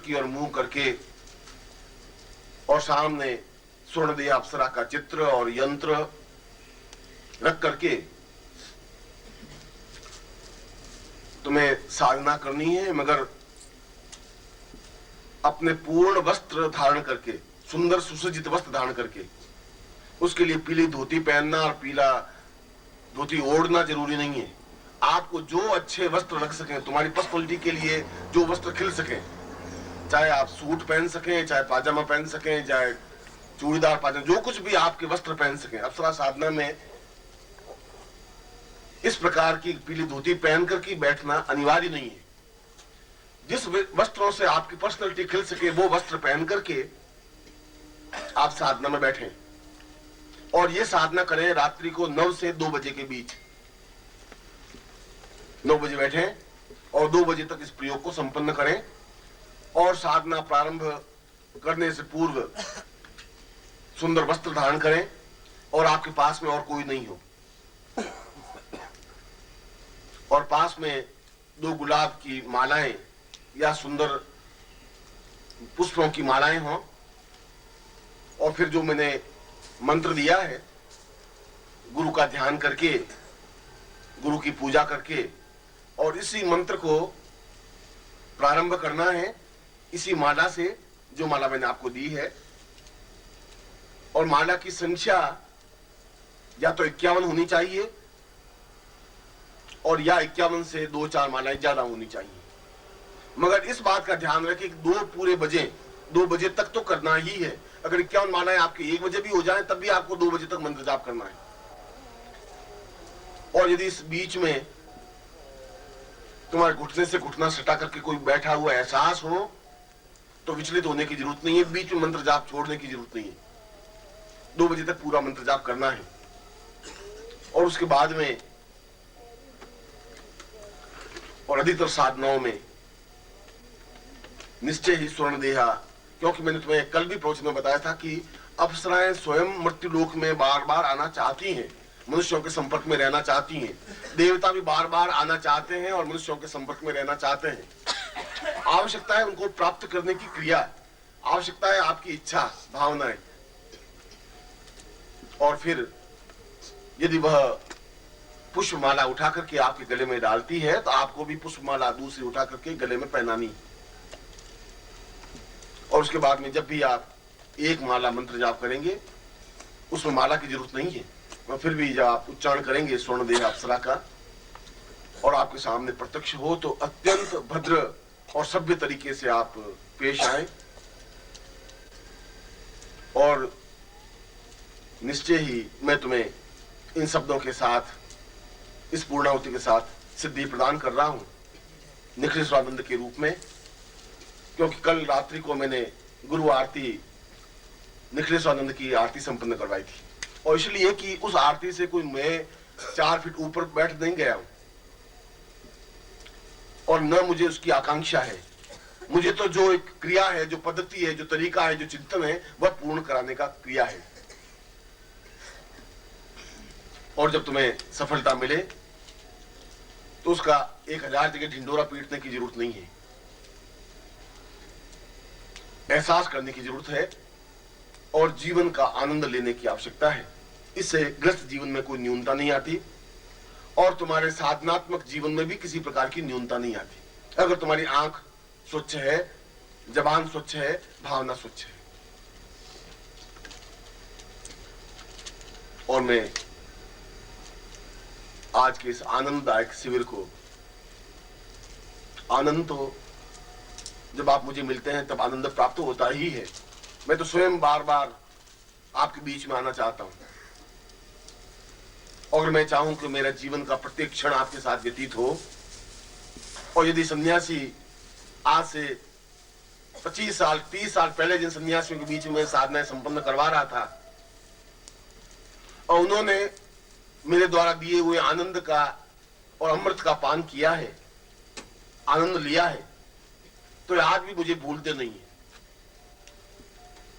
की ओर मुंह करके और सामने स्वर्णदेह अप्सरा का चित्र और यंत्र रख करके तुम्हें साधना करनी है, मगर अपने पूर्ण वस्त्र धारण करके, सुंदर सुसज्जित वस्त्र धारण करके। उसके लिए पीली धोती पहनना और पीला धोती ओढ़ना जरूरी नहीं है। आपको जो अच्छे वस्त्र रख सकें, तुम्हारी पर्सनालिटी के लिए जो वस्त्र खिल सके, चाहे आप सूट पहन सकें, चाहे पाजामा पहन सकें, चाहे चूड़ीदार पाजामा, जो कुछ भी आपके वस्त्र पहन सकें। अप्सरा साधना में इस प्रकार की पीली धोती पहन करके बैठना अनिवार्य नहीं है। जिस वस्त्रों से आपकी पर्सनालिटी खिल सके वो वस्त्र पहन करके आप साधना में बैठें और ये साधना करें रात्रि को 9 से 2 बजे के बीच। 9 बजे बैठें और 2 बजे तक इस प्रयोग को संपन्न करें और साधना प्रारंभ करने से पूर्व सुंदर वस्त्र धारण करें और आपके पास में और कोई नहीं हो और पास में 2 गुलाब की मालाएं या सुंदर पुष्पों की मालाएं हों और फिर जो मैंने मंत्र दिया है, गुरु का ध्यान करके, गुरु की पूजा करके, और इसी मंत्र को प्रारंभ करना है इसी माला से, जो माला मैंने आपको दी है। और माला की संख्या या तो 51 होनी चाहिए और या 51 से 2-4 मालाएं ज्यादा होनी चाहिए। मगर इस बात का ध्यान रखें कि 2 बजे तक तो करना ही है। अगर 51 मालाएं आपकी 1 बजे भी हो जाएं तब भी आपको 2 बजे तक मंत्र जाप करना है। और यदि इस बीच में तुम्हारे घुटने से घुटना सटा करके कोई बैठा हुआ एहसास हो तो विचलित होने की जरूरत नहीं है, बीच में मंत्र जाप छोड़ने की जरूरत नहीं है। 2 बजे तक पूरा मंत्र जाप करना है और उसके बाद में और अधिकतर साधनाओं में निश्चय ही स्वर्ण देहा, क्योंकि मैंने तुम्हें कल भी प्रवचन में बताया था कि अप्सराएं स्वयं मृत्यु लोक में बार बार आना चाहती हैं, मनुष्यों के संपर्क में रहना चाहती हैं। देवता भी बार बार आना चाहते हैं और मनुष्यों के संपर्क में रहना चाहते हैं। आवश्यकता है उनको प्राप्त करने की क्रिया, आवश्यकता है आपकी इच्छा भावनाएं। और फिर यदि वह पुष्पमाला उठा करके आपके गले में डालती है तो आपको भी पुष्पमाला दूसरी उठा करके गले में पहनानी। और उसके बाद में जब भी आप एक माला मंत्र जाप करेंगे उसमें माला की जरूरत नहीं है, और फिर भी जब आप उच्चारण करेंगे स्वर्ण देह अप्सरा का और आपके सामने प्रत्यक्ष हो तो अत्यंत भद्र और सभ्य तरीके से आप पेश आए और निश्चय ही मैं तुम्हें इन शब्दों के साथ, इस पूर्णाहुति के साथ सिद्धि प्रदान कर रहा हूं निखिलेश्वरानंद के रूप में। क्योंकि कल रात्रि को मैंने गुरु आरती निखिलेश्वरानंद की आरती संपन्न करवाई थी और इसलिए कि उस आरती से कोई मैं 4 फीट ऊपर बैठ नहीं गया हूं और न मुझे उसकी आकांक्षा है। मुझे तो जो एक क्रिया है, जो पद्धति है, जो तरीका है, जो चिंतन है, वह पूर्ण कराने का क्रिया है। और जब तुम्हें सफलता मिले तो उसका 1000 जगह ढिंडोरा पीटने की जरूरत नहीं है, एहसास करने की जरूरत है और जीवन का आनंद लेने की आवश्यकता है। इससे ग्रस्त जीवन में कोई न्यूनता नहीं आती और तुम्हारे साधनात्मक जीवन में भी किसी प्रकार की न्यूनता नहीं आती। अगर तुम्हारी आंख स्वच्छ है, जबान स्वच्छ है, भावना स्वच्छ है। और मैं आज के इस आनंददायक शिविर को, आनंद तो जब आप मुझे मिलते हैं तब आनंद प्राप्त होता ही है। मैं तो स्वयं बार बार आपके बीच में आना चाहता हूं और मैं चाहूं कि मेरा जीवन का प्रत्येक क्षण आपके साथ व्यतीत हो। और यदि सन्यासी आज से 25 साल 30 साल पहले जिन सन्यासियों के बीच में साधनाएं संपन्न करवा रहा था और उन्होंने मेरे द्वारा दिए हुए आनंद का और अमृत का पान किया है, आनंद लिया है, तो आज भी मुझे भूलते नहीं है।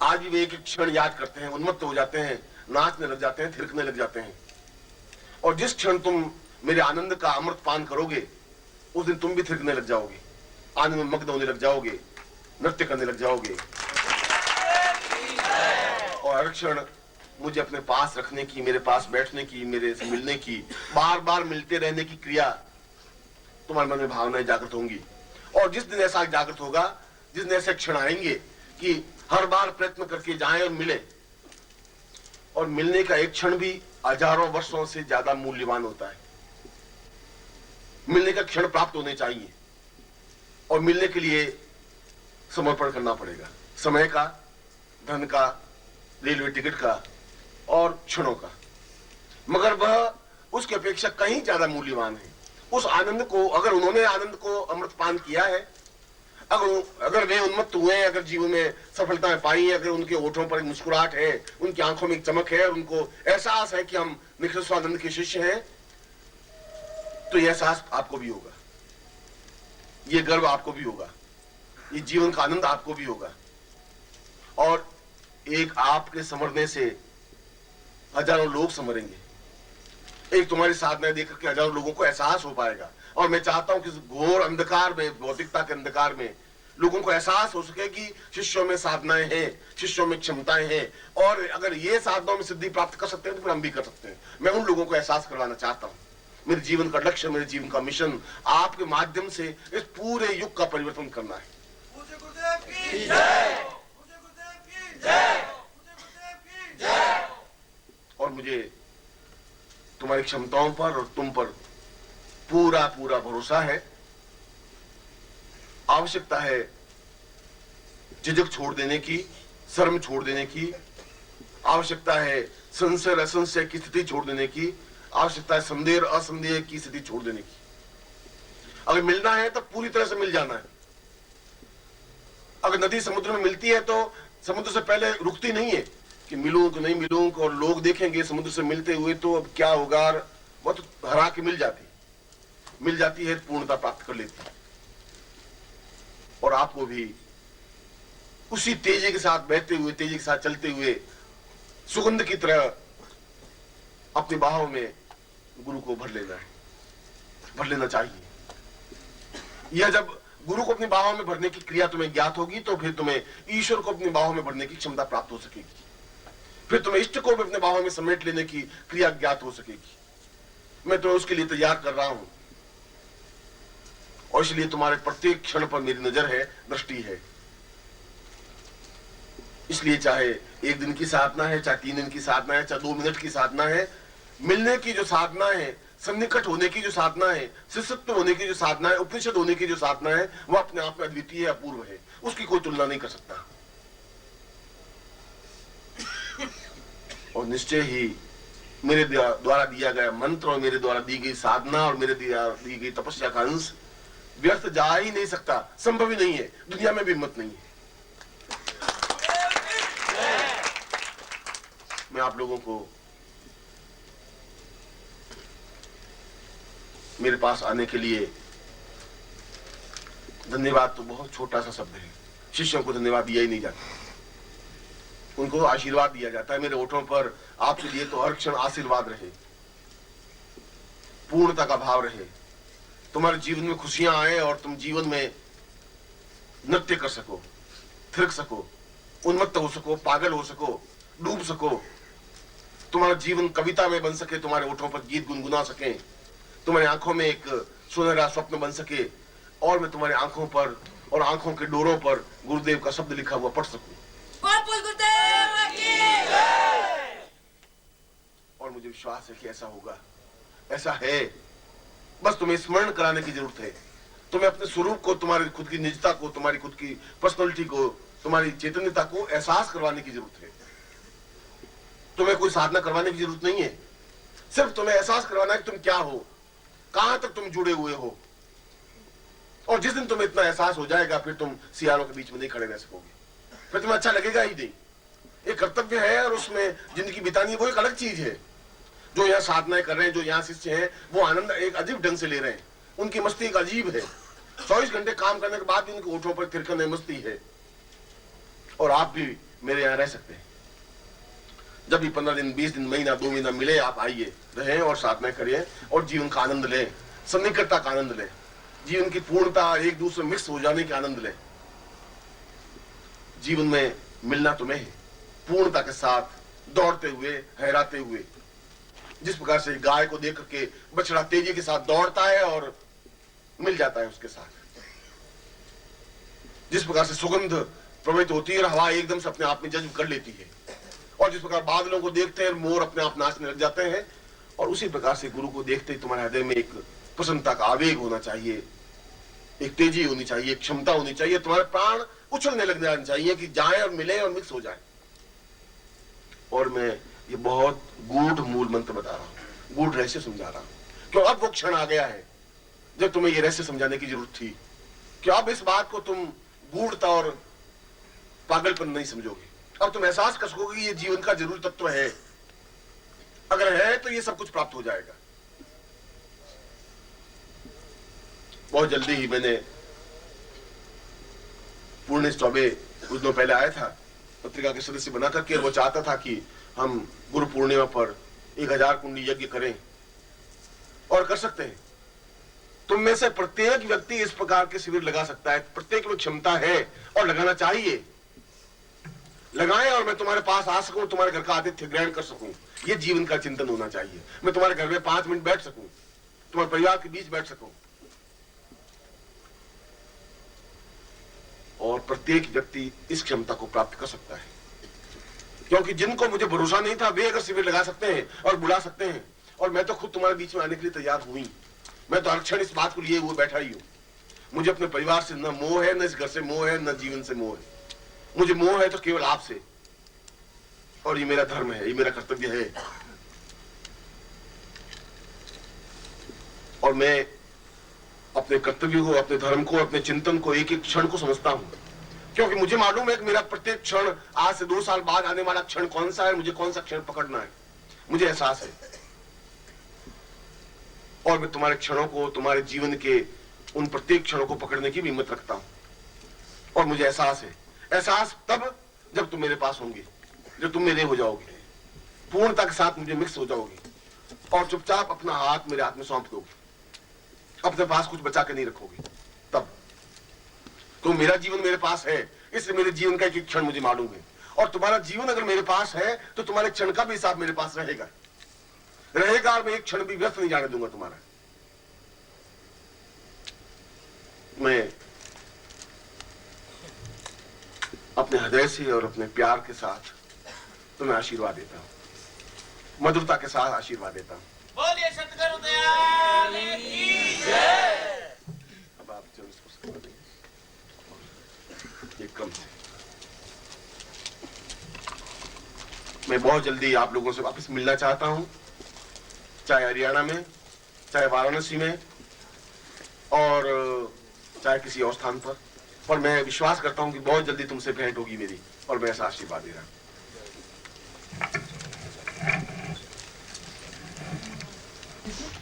आज भी वे एक एक क्षण याद करते हैं, उन्मत्त हो जाते हैं, नाचने लग जाते हैं, थिरकने लग जाते हैं। और जिस क्षण तुम मेरे आनंद का अमृत पान करोगे उस दिन तुम भी थिरकने लग जाओगे, आनंद में मग्न होने लग जाओगे नृत्य करने लग जाओगे। और हर क्षण मुझे अपने पास रखने की, मेरे पास बैठने की, मेरे से मिलने की, बार बार मिलते रहने की क्रिया तुम्हारे मन में भावनाएं जागृत होंगी। और जिस दिन ऐसा जागृत होगा, जिस दिन ऐसे क्षण आएंगे कि हर बार प्रयत्न करके जाएं और मिले, और मिलने का एक क्षण भी हजारों वर्षों से ज्यादा मूल्यवान होता है। मिलने का क्षण प्राप्त होने चाहिए, और मिलने के लिए समर्पण करना पड़ेगा, समय का, धन का, रेलवे टिकट का और क्षणों का। मगर वह उसकी अपेक्षा कहीं ज्यादा मूल्यवान है। उस आनंद को, अगर उन्होंने आनंद को अमृतपान किया है, अगर वे उन्मत्त हुए हैं, अगर जीवन में सफलताएं पाई है, अगर उनके होठों पर एक मुस्कुराहट है, उनकी आंखों में एक चमक है, और उनको एहसास है कि हम निखिल स्वानंद के शिष्य हैं, तो यह एहसास आपको भी होगा, ये गर्व आपको भी होगा, ये जीवन का आनंद आपको भी होगा। और एक आपके संवरने से हजारों लोग संवरेंगे। एक तुम्हारी साधना देख करके हजारों लोगों को एहसास हो पाएगा। और मैं चाहता हूं कि इस घोर अंधकार में, भौतिकता के अंधकार में, लोगों को एहसास हो सके कि शिष्यों में साधनाएं हैं, शिष्यों में क्षमताएं हैं, और अगर ये साधनाओं में सिद्धि प्राप्त कर सकते हैं तो फिर हम भी कर सकते हैं। मैं उन लोगों को एहसास करवाना चाहता हूं। मेरे जीवन का लक्ष्य, मेरे जीवन का मिशन आपके माध्यम से इस पूरे युग का परिवर्तन करना है। और मुझे तुम्हारी क्षमताओं पर और तुम पर पूरा पूरा भरोसा है। आवश्यकता है झिझक छोड़ देने की, शर्म छोड़ देने की, आवश्यकता है संशय असंशय की स्थिति छोड़ देने की, आवश्यकता है संदेह असंदेह की स्थिति छोड़ देने की। अगर मिलना है तो पूरी तरह से मिल जाना है। अगर नदी समुद्र में मिलती है तो समुद्र से पहले रुकती नहीं है कि मिलूं कि नहीं मिलूं, और लोग देखेंगे समुद्र से मिलते हुए तो अब क्या होगा, वो तो हरा के मिल जाती है, पूर्णता प्राप्त कर लेती है। और आपको भी उसी तेजी के साथ बहते हुए, तेजी के साथ चलते हुए, सुगंध की तरह अपनी बाहों में गुरु को भर लेना चाहिए। यह जब गुरु को अपनी बाहों में भरने की क्रिया तुम्हें ज्ञात होगी तो फिर तुम्हें ईश्वर को अपनी बाहों में भरने की क्षमता प्राप्त हो सकेगी। फिर तुम्हें इष्ट को भी अपने बाहों में समेट लेने की क्रिया ज्ञात हो सकेगी। मैं तो उसके लिए तैयार कर रहा हूं, और इसलिए तुम्हारे प्रत्येक क्षण पर मेरी नजर है, दृष्टि है। इसलिए चाहे एक दिन की साधना है, चाहे 3 दिन की साधना है, चाहे 2 मिनट की साधना है, मिलने की जो साधना है, सन्निकट होने की जो साधना है, शिष्यत्व होने की जो साधना है, उपनिषद होने की जो साधना है, वह अपने आप में अद्वितीय है, अपूर्व है। उसकी कोई तुलना नहीं कर सकता। और निश्चय ही मेरे द्वारा दिया गया मंत्र और मेरे द्वारा दी गई साधना और मेरे द्वारा दी गई तपस्या का अंश व्यर्थ जा ही नहीं सकता, संभव ही नहीं है, दुनिया में भी हिम्मत नहीं है। मैं आप लोगों को मेरे पास आने के लिए, धन्यवाद तो बहुत छोटा सा शब्द है, शिष्यों को धन्यवाद दिया ही नहीं जाता, उनको आशीर्वाद दिया जाता है। मेरे होठों पर आपके लिए तो हर क्षण आशीर्वाद रहे, पूर्णता का भाव रहे, तुम्हारे जीवन में खुशियां आए और तुम जीवन में नृत्य कर सको, थिरक सको, उन्मत्त हो सको, पागल हो सको, डूब सको, तुम्हारा जीवन कविता में बन सके, तुम्हारे होठों पर गीत गुनगुना सके, तुम्हारी आंखों में एक सुनहरा स्वप्न बन सके, और मैं तुम्हारी आंखों पर और आंखों के डोरों पर गुरुदेव का शब्द लिखा हुआ पढ़ सकूं। और मुझे विश्वास है कि ऐसा होगा, ऐसा है। बस तुम्हें स्मरण कराने की जरूरत है। तुम्हें अपने स्वरूप को, तुम्हारी खुद की निजता को, तुम्हारी खुद की पर्सनालिटी को, तुम्हारी चैतन्यता को एहसास करवाने की जरूरत है। तुम्हें कोई साधना करवाने की जरूरत नहीं है, सिर्फ तुम्हें एहसास करवाना है कि तुम क्या हो, कहां तक तुम जुड़े हुए हो। और जिस दिन तुम्हें इतना एहसास हो जाएगा, फिर तुम सियारों के बीच में नहीं खड़े रह सकोगे, फिर तुम्हें अच्छा लगेगा ही नहीं। एक कर्तव्य है और उसमें जिंदगी बितानी है, वो एक अलग चीज है। जो यहाँ साधनाएं कर रहे हैं, जो यहाँ शिष्य हैं, वो आनंद एक अजीब ढंग से ले रहे हैं, उनकी मस्ती एक अजीब है। 24 घंटे काम करने के बाद भी उनके होठों पर तिरकन है, मस्ती है। और आप भी मेरे यहाँ रह सकते हैं। जब भी 15 दिन, 20 दिन, महीना, 2 महीना मिले, आप आइए, रहें और साधना करिए और जीवन का आनंद लें, सन्निकटता का आनंद लें, जीवन की पूर्णता, एक दूसरे मिक्स हो जाने का आनंद लें। जीवन में मिलना तुम्हें है, पूर्णता के साथ, दौड़ते हुए, हैराते हुए। जिस प्रकार से गाय को देख करके बछड़ा तेजी के साथ दौड़ता है और मिल जाता है उसके साथ, जिस प्रकार से सुगंध प्रवहित होती है और हवा एकदम से अपने आप में जज्ब कर लेती है, और जिस प्रकार बादलों को देखते हैं मोर अपने आप नाचने लग जाते हैं, और उसी प्रकार से गुरु को देखते ही तुम्हारे हृदय में एक प्रसन्नता का आवेग होना चाहिए, एक तेजी होनी चाहिए, एक क्षमता होनी चाहिए, तुम्हारे प्राण उछलने लग जाने चाहिए कि जाए और मिले और मिक्स हो जाए। और मैं ये बहुत गूढ़ मूल मंत्र बता रहा हूं, गूढ़ रहस्य समझा रहा हूं, क्यों अब वो क्षण आ गया है जब तुम्हें ये रहस्य समझाने की जरूरत थी कि अब इस बात को तुम गूढ़ता और पागलपन नहीं समझोगे, अब तुम एहसास कर सकोगे कि ये जीवन का जरूरी तत्व है, अगर है तो ये सब कुछ प्राप्त हो जाएगा। बहुत जल्दी ही मैंने पूर्ण चौबे कुछ दिनों पहले आया था, पत्रिका के सदस्य बना करके, वो चाहता था कि हम गुरु पूर्णिमा पर 1000 कुंडी यज्ञ करें, और कर सकते हैं। तुम में से प्रत्येक व्यक्ति इस प्रकार के शिविर लगा सकता है, प्रत्येक में क्षमता है और लगाना चाहिए। लगाएं और मैं तुम्हारे पास आ सकूं, तुम्हारे घर का आतिथ्य ग्रहण कर सकूं, ये जीवन का चिंतन होना चाहिए। मैं तुम्हारे घर में 5 मिनट बैठ सकूं, तुम्हारे परिवार के बीच बैठ सकूं, और प्रत्येक व्यक्ति इस क्षमता को प्राप्त कर सकता है। क्योंकि जिनको मुझे भरोसा नहीं था वे अगर शिविर लगा सकते हैं और बुला सकते हैं, और मैं तो खुद तुम्हारे बीच में आने के लिए तैयार हुई, मैं तो हर क्षण इस बात को लिए हुए बैठा ही हूं। मुझे अपने परिवार से न मोह है, न इस घर से मोह है, न जीवन से मोह है। मुझे मोह है तो केवल आपसे, और ये मेरा धर्म है, ये मेरा कर्तव्य है। और मैं अपने कर्तव्य को, अपने धर्म को, अपने चिंतन को, एक एक क्षण को समझता हूं, क्योंकि मुझे मालूम है कि मेरा प्रत्येक क्षण, आज से 2 साल बाद आने वाला क्षण कौन सा है, मुझे कौन सा क्षण पकड़ना है, मुझे एहसास है। और मैं तुम्हारे क्षणों को, तुम्हारे जीवन के उन प्रत्येक क्षणों को पकड़ने की भी हिम्मत रखता हूं, और मुझे एहसास है। एहसास तब जब तुम मेरे पास होंगे, जब तुम मेरे हो जाओगे, पूर्णता के साथ मुझे मिक्स हो जाओगे, और चुपचाप अपना हाथ मेरे हाथ में सौंप दोगे, अपने पास कुछ बचा के नहीं रखोगे। तब तो मेरा जीवन मेरे पास है, इसलिए मेरे जीवन का एक क्षण मुझे मालूम है, और तुम्हारा जीवन अगर मेरे पास है तो तुम्हारे क्षण का भी हिसाब मेरे पास रहेगा, और मैं एक क्षण भी व्यस्त नहीं जाने दूंगा तुम्हारा। मैं अपने हृदय से और अपने प्यार के साथ तुम्हें आशीर्वाद देता हूं, मधुरता के साथ आशीर्वाद देता हूं। बोलिए सतगुरु दयाल की जय। अब आप चरण स्पर्श कर देंगे एक क्रम से। मैं बहुत जल्दी आप लोगों से वापस मिलना चाहता हूं, चाहे हरियाणा में, चाहे वाराणसी में, और चाहे किसी और स्थान पर। और मैं विश्वास करता हूं कि बहुत जल्दी तुमसे भेंट होगी मेरी, और मैं ऐसा आशीर्वाद दे रहा हूं।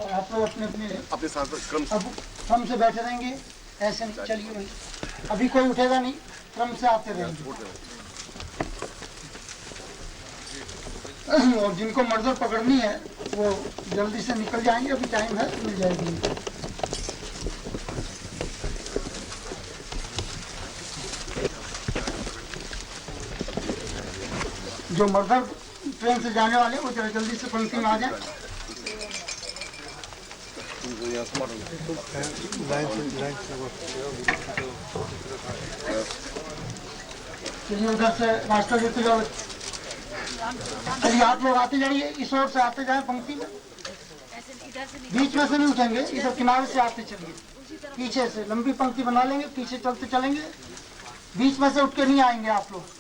और आप लोग अपने साथ क्रम क्रम से बैठे रहेंगे, ऐसे नहीं। चलिए भाई, अभी कोई उठेगा नहीं, क्रम से आते रहेंगे। और जिनको मर्दर पकड़नी है वो जल्दी से निकल जाएंगे, अभी टाइम है, मिल जाएगी। जो मर्दर ट्रेन से जाने वाले वो जरा जल्दी से पंक्ति में आ जाए। चलिए उधर से रास्ता देते जाओ। चलिए आप लोग आते जाइए, इस ओर से आते जाए पंक्ति में, बीच में से नहीं उठेंगे, इधर किनारे से आते चलिए, पीछे से लंबी पंक्ति बना लेंगे, पीछे चलते चलेंगे, बीच में से उठ के नहीं आएंगे आप लोग।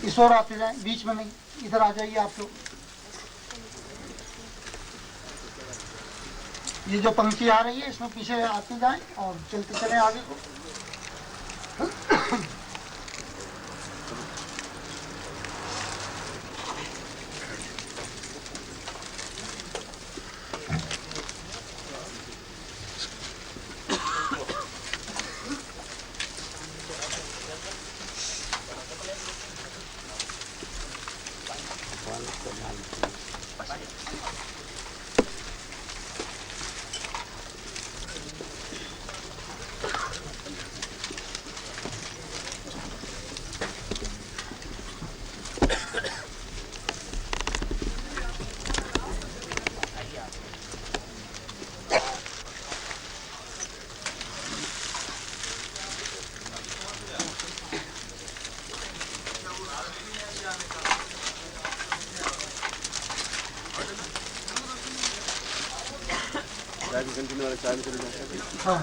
इस ओर आते जाएं, बीच में नहीं, इधर आ जाइए आप लोग। ये जो पंक्ति आ रही है इसमें पीछे आते जाएं और चलते चले आगे को। हाँ,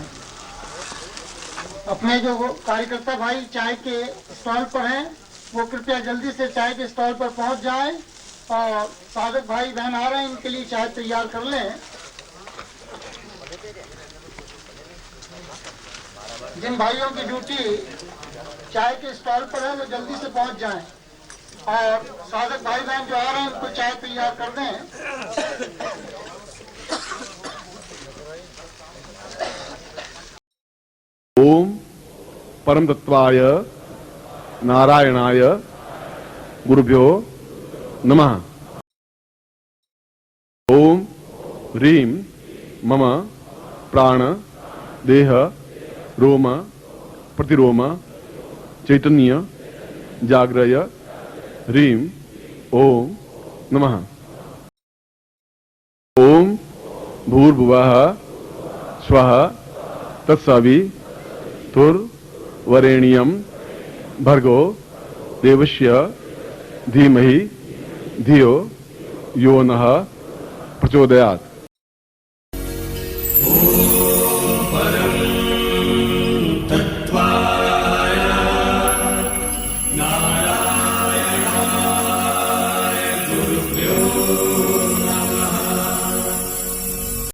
अपने जो कार्यकर्ता भाई चाय के स्टॉल पर हैं वो कृपया जल्दी से चाय के स्टॉल पर पहुंच जाएं और साधक भाई बहन आ रहे हैं, इनके लिए चाय तैयार कर लें। जिन भाइयों की ड्यूटी चाय के स्टॉल पर है वो जल्दी से पहुंच जाएं और साधक भाई बहन जो आ रहे हैं उनको चाय तैयार कर दें। ओम परम तत्वाय नारायणाय गुरुभ्यो नमः। ओम ह्रीं मम प्राण देह रोम प्रतिरोम चैतन्य जाग्रय ह्रीं ओम नमः। ओम भूर्भुवः स्वः तत्सवितुर्वरेण्यं भर्गो देवस्य धीमहि धियो यो नः प्रचोदयात्।